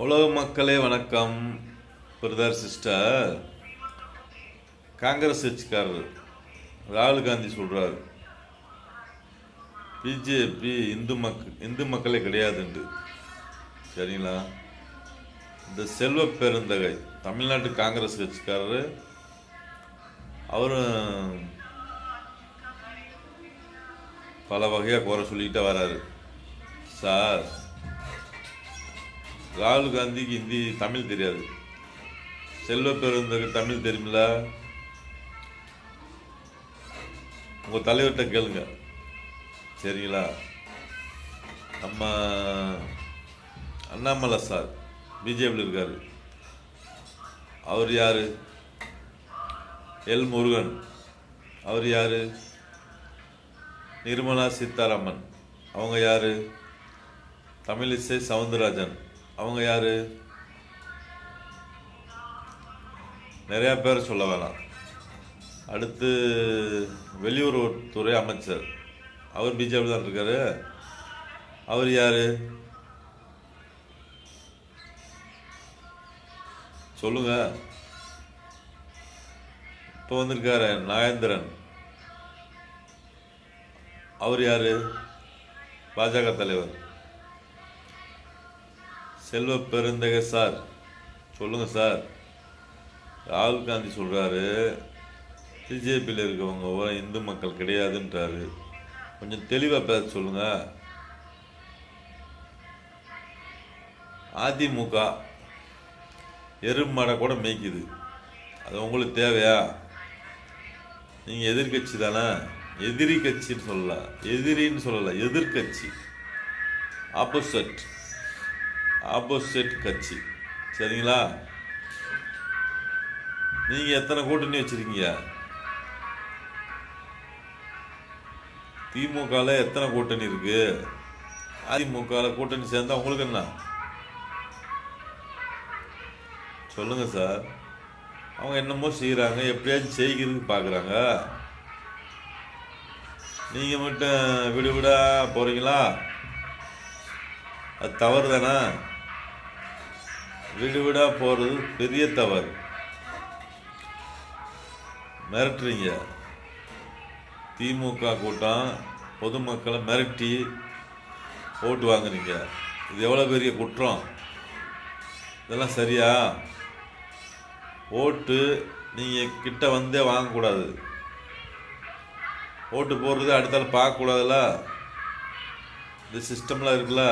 உலக மக்களே வணக்கம். பிரதர் சிஸ்டர், காங்கிரஸ் கட்சிக்காரர் ராகுல் காந்தி சொல்கிறார், பிஜேபி இந்து மக்களே கிடையாதுண்டு. சரிங்களா? இந்த செல்வ பெருந்தகை தமிழ்நாட்டு காங்கிரஸ் கட்சிக்காரர் அவரும் பல வகையாக குறை சொல்லிக்கிட்டே வராரு. சார், ராகுல் காந்திக்கு தமிழ் தெரியாது, செல்வ பெருந்தகை தமிழ் தெரியுமில்ல? உங்கள் தலைவர்கிட்ட கேளுங்க. சரிங்களா? நம்ம அண்ணாமலை சார் பிஜேபியில் இருக்கார். அவர் யார்? எல் முருகன். அவர் யார்? நிர்மலா சீதாராமன். அவங்க யார்? தமிழிசை சவுந்தரராஜன். அவங்க யார்? நிறையா பேர் சொல்ல வேணாம். அடுத்து வெளியுறவுத்துறை அமைச்சர், அவர் பிஜேபி தான் இருக்காரு. அவர் யார்? சொல்லுங்க. இப்போ வந்திருக்காரு நாகேந்திரன். அவர் யார்? பாஜக தலைவர். செல்வ பெருந்தகை சார், சொல்லுங்கள் சார். ராகுல் காந்தி சொல்கிறாரு, பிஜேபியில் இருக்கவங்க இந்து மக்கள் கிடையாதுன்றாரு. கொஞ்சம் தெளிவாக பேச சொல்லுங்கள். அதிமுக எருமாடை கூட மேய்க்குது. அது உங்களுக்கு தேவையா? நீங்கள் எதிர்கட்சி தானே. எதிரி கட்சின்னு சொல்லலாம், எதிரின்னு சொல்லலாம், எதிர்கட்சி, ஆப்போசிட் கட்சி. சரிங்களா? நீங்கள் எத்தனை கூட்டணி வச்சுருக்கீங்க? திமுகவில் எத்தனை கூட்டணி இருக்கு? அதிமுகவில் கூட்டணி சேர்ந்தா உங்களுக்கு என்ன? சொல்லுங்கள் சார். அவங்க என்னமோ செய்கிறாங்க, எப்படியாச்சும் செய்கிறதுக்கு பார்க்குறாங்க. நீங்கள் மட்டும் விடுவிடா போகிறீங்களா? அது தவறு தானே. விடுவிடா போகிறது பெரிய தவறு. மிரட்டுறீங்க. திமுக கூட்டம் பொதுமக்களை மிரட்டி ஓட்டு வாங்குறீங்க. இது எவ்வளோ பெரிய குற்றம். இதெல்லாம் சரியா? ஓட்டு நீங்கள் கிட்ட வந்தே வாங்கக்கூடாது. ஓட்டு போடுறது அடுத்தால பார்க்கக்கூடாதுல்ல. இந்த சிஸ்டம்லாம் இருக்குல்ல.